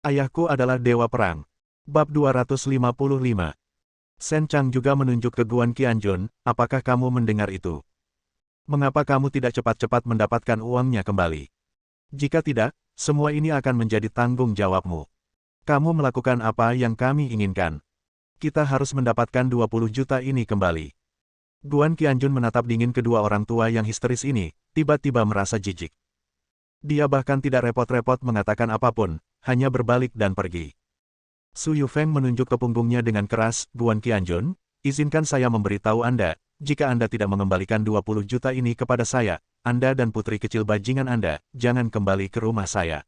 Ayahku adalah dewa perang. Bab 255. Sen Chang juga menunjuk ke Guan Qianjun, apakah kamu mendengar itu? Mengapa kamu tidak cepat-cepat mendapatkan uangnya kembali? Jika tidak, semua ini akan menjadi tanggung jawabmu. Kamu melakukan apa yang kami inginkan. Kita harus mendapatkan 20 juta ini kembali. Guan Qianjun menatap dingin kedua orang tua yang histeris ini, tiba-tiba merasa jijik. Dia bahkan tidak repot-repot mengatakan apapun, hanya berbalik dan pergi. Su Yufeng menunjuk ke punggungnya dengan keras, Guan Qianjun, izinkan saya memberitahu Anda, jika Anda tidak mengembalikan 20 juta ini kepada saya, Anda dan putri kecil bajingan Anda, jangan kembali ke rumah saya.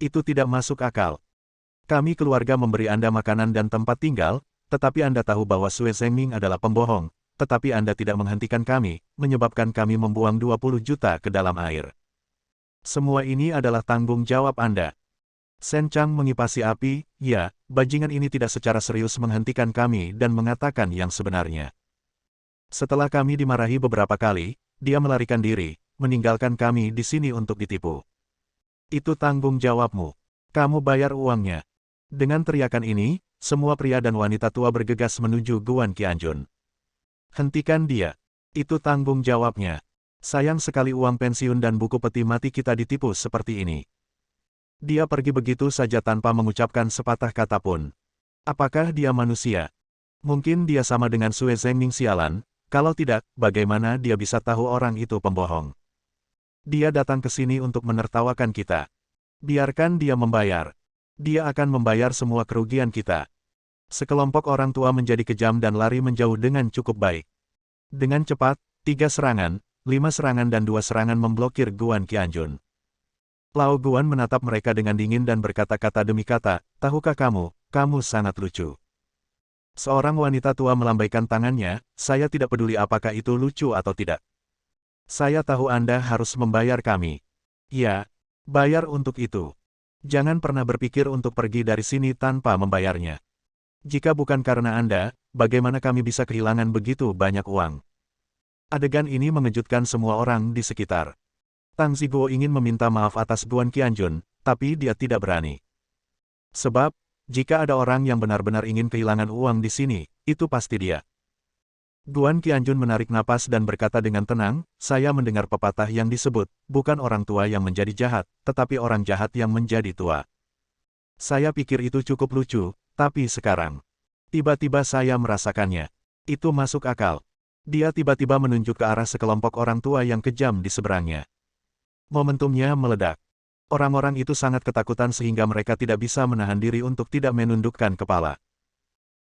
Itu tidak masuk akal. Kami keluarga memberi Anda makanan dan tempat tinggal, tetapi Anda tahu bahwa Sue Zhengming adalah pembohong, tetapi Anda tidak menghentikan kami, menyebabkan kami membuang 20 juta ke dalam air. Semua ini adalah tanggung jawab Anda. Sen Chang mengipasi api, ya, bajingan ini tidak secara serius menghentikan kami dan mengatakan yang sebenarnya. Setelah kami dimarahi beberapa kali, dia melarikan diri, meninggalkan kami di sini untuk ditipu. Itu tanggung jawabmu. Kamu bayar uangnya. Dengan teriakan ini, semua pria dan wanita tua bergegas menuju Guan Qianjun. Hentikan dia. Itu tanggung jawabnya. Sayang sekali uang pensiun dan buku peti mati kita ditipu seperti ini. Dia pergi begitu saja tanpa mengucapkan sepatah kata pun. Apakah dia manusia? Mungkin dia sama dengan Sue Zhengming sialan, kalau tidak, bagaimana dia bisa tahu orang itu pembohong? Dia datang ke sini untuk menertawakan kita. Biarkan dia membayar. Dia akan membayar semua kerugian kita. Sekelompok orang tua menjadi kejam dan lari menjauh dengan cukup baik. Dengan cepat, 3 serangan, 5 serangan dan 2 serangan memblokir Guan Qianjun. Lao Guan menatap mereka dengan dingin dan berkata-kata demi kata, tahukah kamu sangat lucu. Seorang wanita tua melambaikan tangannya, saya tidak peduli apakah itu lucu atau tidak. Saya tahu Anda harus membayar kami. Ya, bayar untuk itu. Jangan pernah berpikir untuk pergi dari sini tanpa membayarnya. Jika bukan karena Anda, bagaimana kami bisa kehilangan begitu banyak uang? Adegan ini mengejutkan semua orang di sekitar. Tang Zibo ingin meminta maaf atas Guan Qianjun, tapi dia tidak berani. Sebab, jika ada orang yang benar-benar ingin kehilangan uang di sini, itu pasti dia. Guan Qianjun menarik napas dan berkata dengan tenang, saya mendengar pepatah yang disebut, bukan orang tua yang menjadi jahat, tetapi orang jahat yang menjadi tua. Saya pikir itu cukup lucu, tapi sekarang, tiba-tiba saya merasakannya. Itu masuk akal. Dia tiba-tiba menunjuk ke arah sekelompok orang tua yang kejam di seberangnya. Momentumnya meledak. Orang-orang itu sangat ketakutan sehingga mereka tidak bisa menahan diri untuk tidak menundukkan kepala.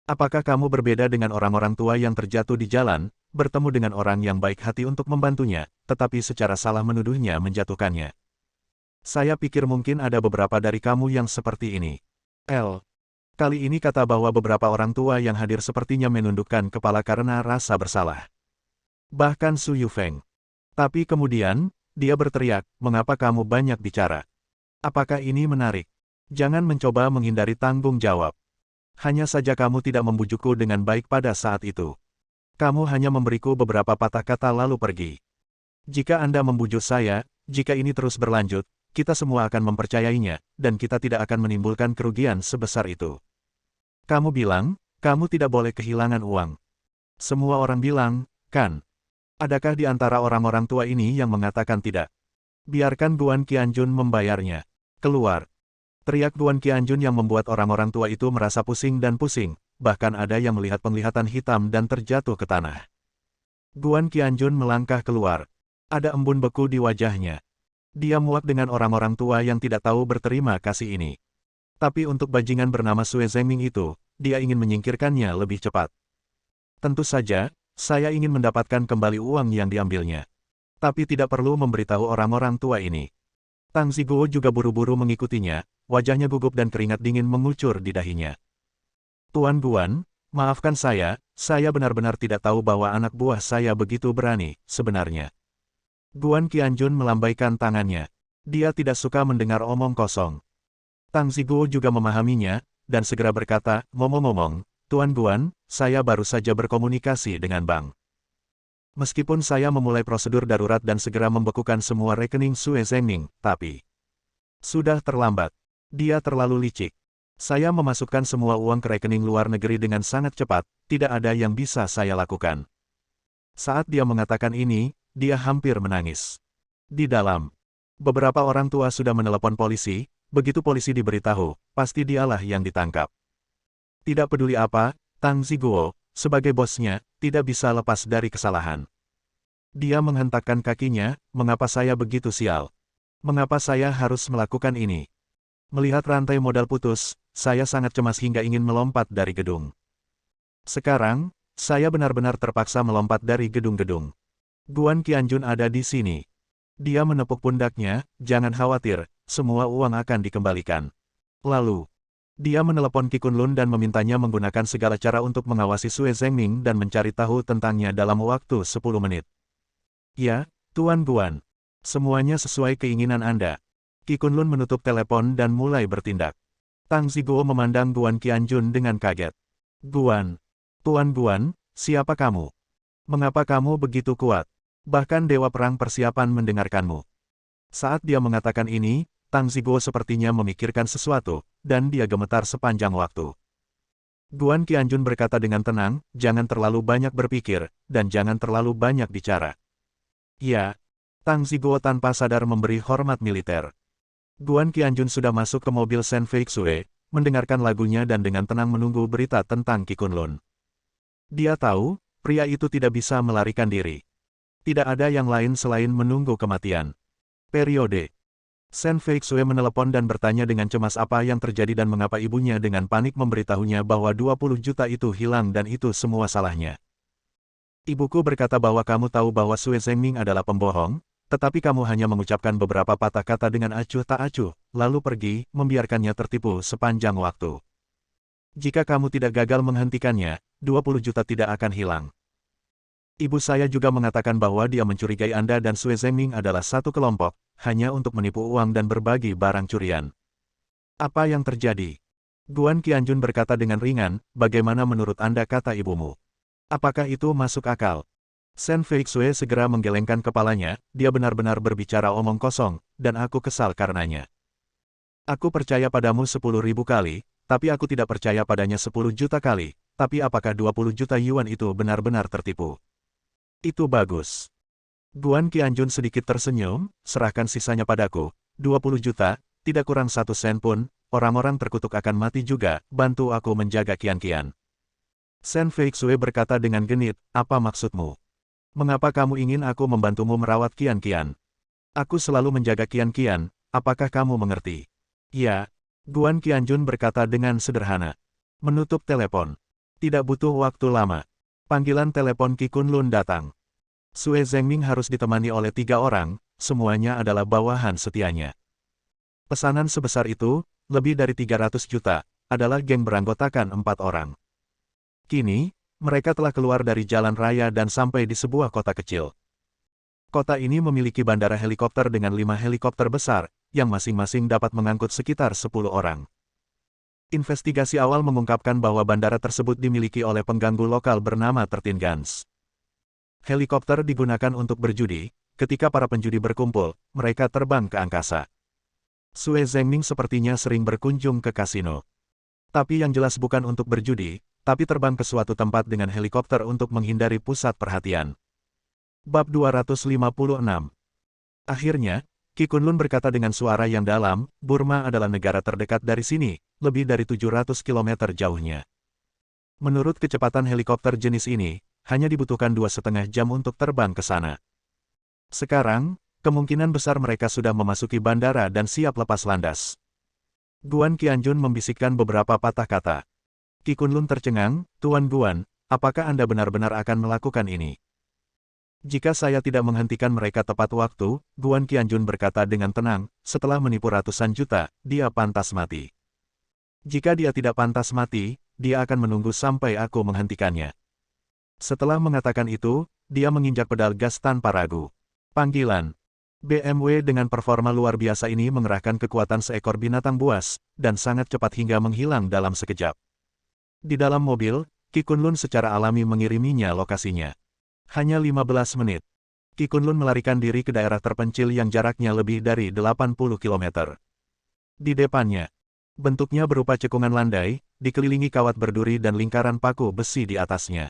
Apakah kamu berbeda dengan orang-orang tua yang terjatuh di jalan, bertemu dengan orang yang baik hati untuk membantunya, tetapi secara salah menuduhnya menjatuhkannya? Saya pikir mungkin ada beberapa dari kamu yang seperti ini. Kali ini kata bahwa beberapa orang tua yang hadir sepertinya menundukkan kepala karena rasa bersalah. Bahkan Su Yufeng. Tapi kemudian, dia berteriak, mengapa kamu banyak bicara? Apakah ini menarik? Jangan mencoba menghindari tanggung jawab. Hanya saja kamu tidak membujukku dengan baik pada saat itu. Kamu hanya memberiku beberapa patah kata lalu pergi. Jika Anda membujuk saya, jika ini terus berlanjut, kita semua akan mempercayainya, dan kita tidak akan menimbulkan kerugian sebesar itu. Kamu bilang, kamu tidak boleh kehilangan uang. Semua orang bilang, kan? Adakah di antara orang-orang tua ini yang mengatakan tidak? Biarkan Guan Qianjun membayarnya. Keluar. Teriak Guan Qianjun yang membuat orang-orang tua itu merasa pusing dan pusing, bahkan ada yang melihat penglihatan hitam dan terjatuh ke tanah. Guan Qianjun melangkah keluar. Ada embun beku di wajahnya. Dia muak dengan orang-orang tua yang tidak tahu berterima kasih ini. Tapi untuk bajingan bernama Sue Zhengming itu, dia ingin menyingkirkannya lebih cepat. Tentu saja, saya ingin mendapatkan kembali uang yang diambilnya. Tapi tidak perlu memberitahu orang-orang tua ini. Tang Zibo juga buru-buru mengikutinya, wajahnya gugup dan keringat dingin mengucur di dahinya. Tuan Guan, maafkan saya benar-benar tidak tahu bahwa anak buah saya begitu berani, sebenarnya. Guan Qianjun melambaikan tangannya. Dia tidak suka mendengar omong kosong. Tang Zibo juga memahaminya, dan segera berkata, ngomong-ngomong, Tuan Guan, saya baru saja berkomunikasi dengan Bank. Meskipun saya memulai prosedur darurat dan segera membekukan semua rekening Sue Zhengming, tapi sudah terlambat. Dia terlalu licik. Saya memasukkan semua uang ke rekening luar negeri dengan sangat cepat, tidak ada yang bisa saya lakukan. Saat dia mengatakan ini, dia hampir menangis. Di dalam, beberapa orang tua sudah menelepon polisi, begitu polisi diberitahu, pasti dialah yang ditangkap. Tidak peduli apa, Tang Ziguo, sebagai bosnya, tidak bisa lepas dari kesalahan. Dia menghentakkan kakinya, mengapa saya begitu sial? Mengapa saya harus melakukan ini? Melihat rantai modal putus, saya sangat cemas hingga ingin melompat dari gedung. Sekarang, saya benar-benar terpaksa melompat dari gedung-gedung. Guan Qianjun ada di sini. Dia menepuk pundaknya, jangan khawatir, semua uang akan dikembalikan. Lalu, dia menelepon Qi Kunlun dan memintanya menggunakan segala cara untuk mengawasi Sue Zhengming dan mencari tahu tentangnya dalam waktu 10 menit. Ya, Tuan Guan. Semuanya sesuai keinginan Anda. Qi Kunlun menutup telepon dan mulai bertindak. Tang Ziguo memandang Guan Qianjun dengan kaget. Guan. Tuan Guan, siapa kamu? Mengapa kamu begitu kuat? Bahkan Dewa Perang persiapan mendengarkanmu. Saat dia mengatakan ini, Tang Ziguo sepertinya memikirkan sesuatu, dan dia gemetar sepanjang waktu. Guan Qianjun berkata dengan tenang, jangan terlalu banyak berpikir, dan jangan terlalu banyak bicara. Ya. Tang Ziguo tanpa sadar memberi hormat militer. Guan Qianjun sudah masuk ke mobil Shen Feixue, mendengarkan lagunya dan dengan tenang menunggu berita tentang Qi Kunlun. Dia tahu, pria itu tidak bisa melarikan diri. Tidak ada yang lain selain menunggu kematian. Periode. Shen Feixue menelepon dan bertanya dengan cemas apa yang terjadi dan mengapa ibunya dengan panik memberitahunya bahwa 20 juta itu hilang dan itu semua salahnya. Ibuku berkata bahwa kamu tahu bahwa Sue Zhengming adalah pembohong, tetapi kamu hanya mengucapkan beberapa patah kata dengan acuh tak acuh, lalu pergi, membiarkannya tertipu sepanjang waktu. Jika kamu tidak gagal menghentikannya, 20 juta tidak akan hilang. Ibu saya juga mengatakan bahwa dia mencurigai Anda dan Sue Zhengming adalah satu kelompok, hanya untuk menipu uang dan berbagi barang curian. Apa yang terjadi? Guan Qianjun berkata dengan ringan, bagaimana menurut Anda kata ibumu? Apakah itu masuk akal? Shen Feixue segera menggelengkan kepalanya, dia benar-benar berbicara omong kosong, dan aku kesal karenanya. Aku percaya padamu 10.000 kali, tapi aku tidak percaya padanya 10 juta kali, tapi apakah 20 juta yuan itu benar-benar tertipu? Itu bagus. Guan Qianjun sedikit tersenyum, serahkan sisanya padaku, 20 juta, tidak kurang 1 sen pun, orang-orang terkutuk akan mati juga, bantu aku menjaga Qian-Qian. Shen Feixue berkata dengan genit, apa maksudmu? Mengapa kamu ingin aku membantumu merawat Qian-Qian? Aku selalu menjaga Qian-Qian, apakah kamu mengerti? Ya. Guan Qianjun berkata dengan sederhana. Menutup telepon. Tidak butuh waktu lama. Panggilan telepon Qi Kunlun datang. Sue Zhengming harus ditemani oleh 3 orang, semuanya adalah bawahan setianya. Pesanan sebesar itu, lebih dari 300 juta, adalah geng beranggotakan 4 orang. Kini, mereka telah keluar dari jalan raya dan sampai di sebuah kota kecil. Kota ini memiliki bandara helikopter dengan 5 helikopter besar, yang masing-masing dapat mengangkut sekitar 10 orang. Investigasi awal mengungkapkan bahwa bandara tersebut dimiliki oleh pengganggu lokal bernama 13 Guns. Helikopter digunakan untuk berjudi, ketika para penjudi berkumpul, mereka terbang ke angkasa. Sue Zhengming sepertinya sering berkunjung ke kasino. Tapi yang jelas bukan untuk berjudi, tapi terbang ke suatu tempat dengan helikopter untuk menghindari pusat perhatian. Bab 256. Akhirnya, Qi Kunlun berkata dengan suara yang dalam, Burma adalah negara terdekat dari sini, lebih dari 700 km jauhnya. Menurut kecepatan helikopter jenis ini, hanya dibutuhkan 2,5 jam untuk terbang ke sana. Sekarang, kemungkinan besar mereka sudah memasuki bandara dan siap lepas landas. Guan Qianjun membisikkan beberapa patah kata. Qi Kunlun tercengang, Tuan Guan, apakah Anda benar-benar akan melakukan ini? Jika saya tidak menghentikan mereka tepat waktu, Guan Qianjun berkata dengan tenang, setelah menipu ratusan juta, dia pantas mati. Jika dia tidak pantas mati, dia akan menunggu sampai aku menghentikannya. Setelah mengatakan itu, dia menginjak pedal gas tanpa ragu. Panggilan. BMW dengan performa luar biasa ini mengerahkan kekuatan seekor binatang buas, dan sangat cepat hingga menghilang dalam sekejap. Di dalam mobil, Qi Kunlun secara alami mengiriminya lokasinya. Hanya 15 menit. Qi Kunlun melarikan diri ke daerah terpencil yang jaraknya lebih dari 80 km. Di depannya, Bentuknya berupa cekungan landai, dikelilingi kawat berduri dan lingkaran paku besi di atasnya.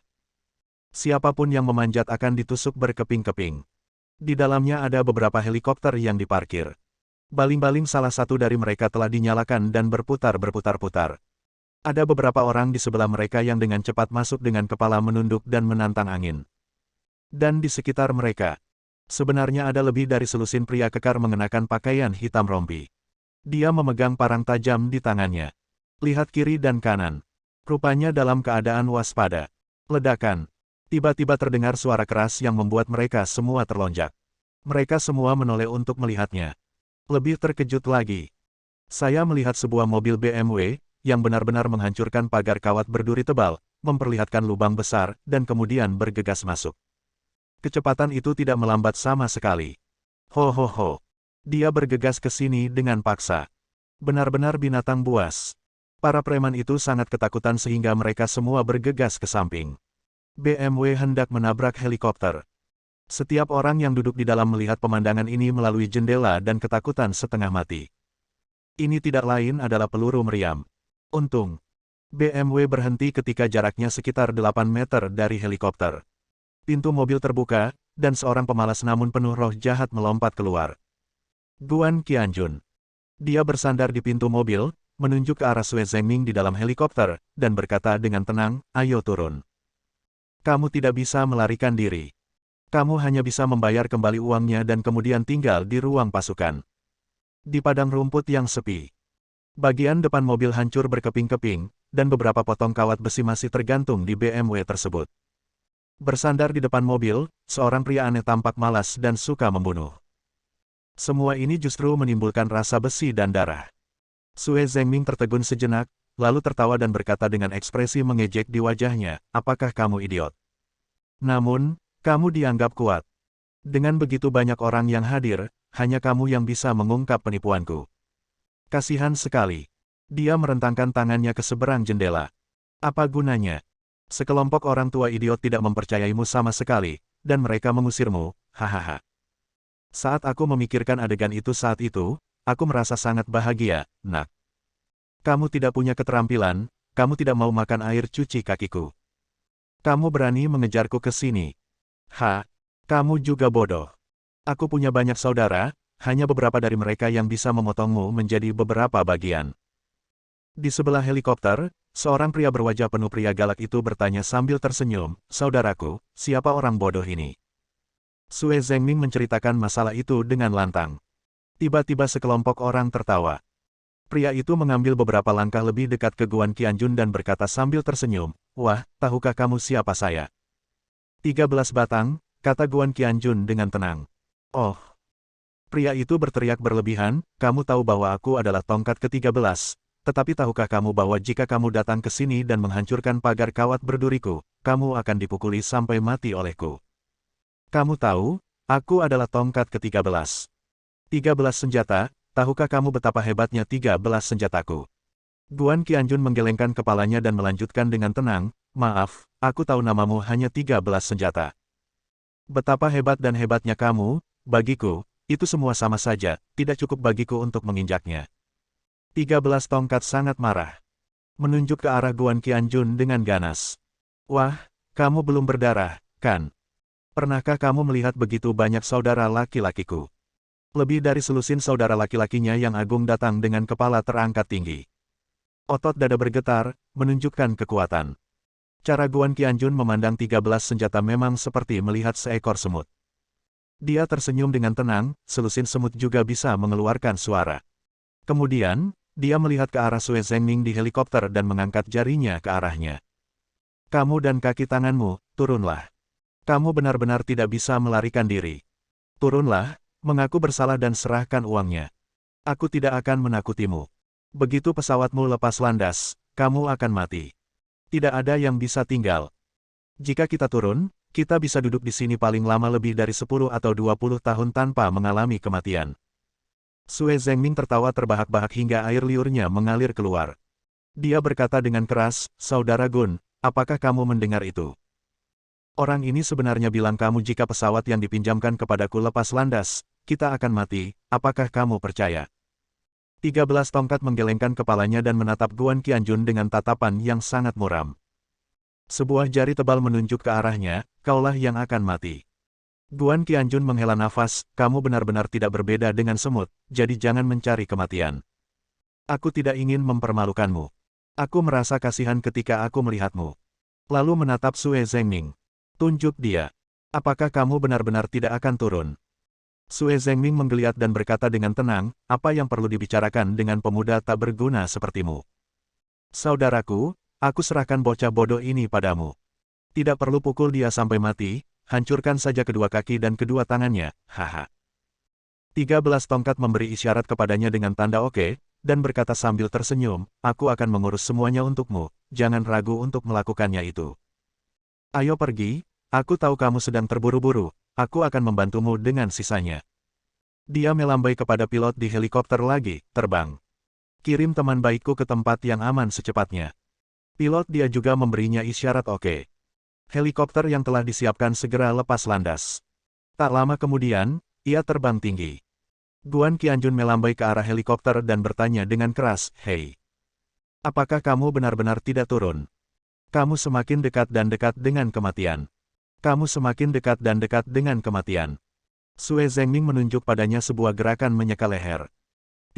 Siapapun yang memanjat akan ditusuk berkeping-keping. Di dalamnya ada beberapa helikopter yang diparkir. Baling-baling salah satu dari mereka telah dinyalakan dan berputar-putar. Ada beberapa orang di sebelah mereka yang dengan cepat masuk dengan kepala menunduk dan menantang angin. Dan di sekitar mereka, sebenarnya ada lebih dari selusin pria kekar mengenakan pakaian hitam rompi. Dia memegang parang tajam di tangannya. Lihat kiri dan kanan. Rupanya dalam keadaan waspada. Ledakan. Tiba-tiba terdengar suara keras yang membuat mereka semua terlonjak. Mereka semua menoleh untuk melihatnya. Lebih terkejut lagi. Saya melihat sebuah mobil BMW, yang benar-benar menghancurkan pagar kawat berduri tebal, memperlihatkan lubang besar, dan kemudian bergegas masuk. Kecepatan itu tidak melambat sama sekali. Ho ho ho. Dia bergegas ke sini dengan paksa. Benar-benar binatang buas. Para preman itu sangat ketakutan sehingga mereka semua bergegas ke samping. BMW hendak menabrak helikopter. Setiap orang yang duduk di dalam melihat pemandangan ini melalui jendela dan ketakutan setengah mati. Ini tidak lain adalah peluru meriam. Untung, BMW berhenti ketika jaraknya sekitar 8 meter dari helikopter. Pintu mobil terbuka, dan seorang pemalas namun penuh roh jahat melompat keluar. Guan Qianjun. Dia bersandar di pintu mobil, menunjuk ke arah Sue Zhengming di dalam helikopter, dan berkata dengan tenang, "Ayo turun. Kamu tidak bisa melarikan diri. Kamu hanya bisa membayar kembali uangnya dan kemudian tinggal di ruang pasukan." Di padang rumput yang sepi, bagian depan mobil hancur berkeping-keping, dan beberapa potong kawat besi masih tergantung di BMW tersebut. Bersandar di depan mobil, seorang pria aneh tampak malas dan suka membunuh. Semua ini justru menimbulkan rasa besi dan darah. Sue Zhengming tertegun sejenak, lalu tertawa dan berkata dengan ekspresi mengejek di wajahnya, "Apakah kamu idiot? Namun, kamu dianggap kuat. Dengan begitu banyak orang yang hadir, hanya kamu yang bisa mengungkap penipuanku. Kasihan sekali." Dia merentangkan tangannya ke seberang jendela. "Apa gunanya? Sekelompok orang tua idiot tidak mempercayaimu sama sekali, dan mereka mengusirmu, hahaha. Saat aku memikirkan adegan itu saat itu, aku merasa sangat bahagia, nak. Kamu tidak punya keterampilan, kamu tidak mau makan air cuci kakiku. Kamu berani mengejarku ke sini. Kamu juga bodoh. Aku punya banyak saudara, hanya beberapa dari mereka yang bisa memotongmu menjadi beberapa bagian." Di sebelah helikopter, seorang pria berwajah penuh pria galak itu bertanya sambil tersenyum, "Saudaraku, siapa orang bodoh ini?" Sue Zhengming menceritakan masalah itu dengan lantang. Tiba-tiba sekelompok orang tertawa. Pria itu mengambil beberapa langkah lebih dekat ke Guan Qianjun dan berkata sambil tersenyum, "Wah, tahukah kamu siapa saya?" 13 batang, kata Guan Qianjun dengan tenang. "Oh." Pria itu berteriak berlebihan, "Kamu tahu bahwa aku adalah tongkat ke-13, tetapi tahukah kamu bahwa jika kamu datang ke sini dan menghancurkan pagar kawat berduriku, kamu akan dipukuli sampai mati olehku. Kamu tahu, aku adalah tongkat ke-13. 13 senjata, tahukah kamu betapa hebatnya 13 senjataku?" Guan Qianjun menggelengkan kepalanya dan melanjutkan dengan tenang, "Maaf, aku tahu namamu hanya 13 senjata. Betapa hebat dan hebatnya kamu, bagiku, itu semua sama saja, tidak cukup bagiku untuk menginjaknya." 13 tongkat sangat marah. Menunjuk ke arah Guan Qianjun dengan ganas. "Wah, kamu belum berdarah, kan? Pernahkah kamu melihat begitu banyak saudara laki-lakiku? Lebih dari selusin saudara laki-lakinya yang agung datang dengan kepala terangkat tinggi." Otot dada bergetar, menunjukkan kekuatan. Cara Guan Qianjun memandang 13 senjata memang seperti melihat seekor semut. Dia tersenyum dengan tenang, selusin semut juga bisa mengeluarkan suara. Kemudian, dia melihat ke arah Sue Zhengming di helikopter dan mengangkat jarinya ke arahnya. "Kamu dan kaki tanganmu, turunlah. Kamu benar-benar tidak bisa melarikan diri. Turunlah, mengaku bersalah dan serahkan uangnya. Aku tidak akan menakutimu. Begitu pesawatmu lepas landas, kamu akan mati. Tidak ada yang bisa tinggal. Jika kita turun, kita bisa duduk di sini paling lama lebih dari 10 atau 20 tahun tanpa mengalami kematian." Sue Zhengming tertawa terbahak-bahak hingga air liurnya mengalir keluar. Dia berkata dengan keras, "Saudara Gun, apakah kamu mendengar itu? Orang ini sebenarnya bilang kamu jika pesawat yang dipinjamkan kepadaku lepas landas, kita akan mati, apakah kamu percaya?" 13 tongkat menggelengkan kepalanya dan menatap Guan Qianjun dengan tatapan yang sangat muram. Sebuah jari tebal menunjuk ke arahnya, kaulah yang akan mati. Guan Qianjun menghela nafas, kamu benar-benar tidak berbeda dengan semut, jadi jangan mencari kematian. Aku tidak ingin mempermalukanmu. Aku merasa kasihan ketika aku melihatmu. Lalu menatap Sue Zhengming. Tunjuk dia. Apakah kamu benar-benar tidak akan turun? Sue Zhengming menggeliat dan berkata dengan tenang, apa yang perlu dibicarakan dengan pemuda tak berguna sepertimu? Saudaraku, aku serahkan bocah bodoh ini padamu. Tidak perlu pukul dia sampai mati, hancurkan saja kedua kaki dan kedua tangannya, haha. 13 tongkat memberi isyarat kepadanya dengan tanda oke, dan berkata sambil tersenyum, aku akan mengurus semuanya untukmu, jangan ragu untuk melakukannya itu. Ayo pergi, aku tahu kamu sedang terburu-buru, aku akan membantumu dengan sisanya. Dia melambai kepada pilot di helikopter lagi, terbang. Kirim teman baikku ke tempat yang aman secepatnya. Pilot dia juga memberinya isyarat oke. Helikopter yang telah disiapkan segera lepas landas. Tak lama kemudian, ia terbang tinggi. Guan Qianjun melambai ke arah helikopter dan bertanya dengan keras, hei. Apakah kamu benar-benar tidak turun? Kamu semakin dekat dan dekat dengan kematian. Kamu semakin dekat dan dekat dengan kematian. Sue Zhengming menunjuk padanya sebuah gerakan menyeka leher.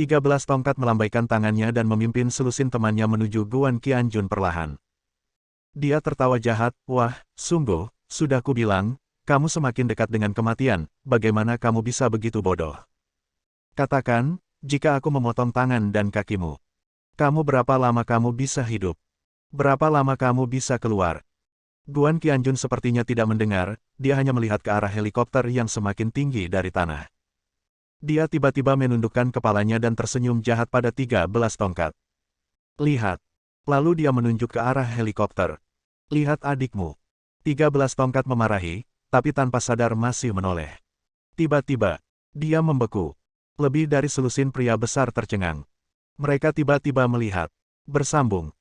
13 tongkat melambaikan tangannya dan memimpin selusin temannya menuju Guan Qianjun perlahan. Dia tertawa jahat, wah, sungguh, sudah kubilang, kamu semakin dekat dengan kematian, bagaimana kamu bisa begitu bodoh? Katakan, jika aku memotong tangan dan kakimu. Kamu berapa lama kamu bisa hidup? Berapa lama kamu bisa keluar? Guan Qianjun sepertinya tidak mendengar, dia hanya melihat ke arah helikopter yang semakin tinggi dari tanah. Dia tiba-tiba menundukkan kepalanya dan tersenyum jahat pada 13 tongkat. Lihat. Lalu dia menunjuk ke arah helikopter. Lihat adikmu. 13 tongkat memarahi, tapi tanpa sadar masih menoleh. Tiba-tiba, dia membeku. Lebih dari selusin pria besar tercengang. Mereka tiba-tiba melihat. Bersambung.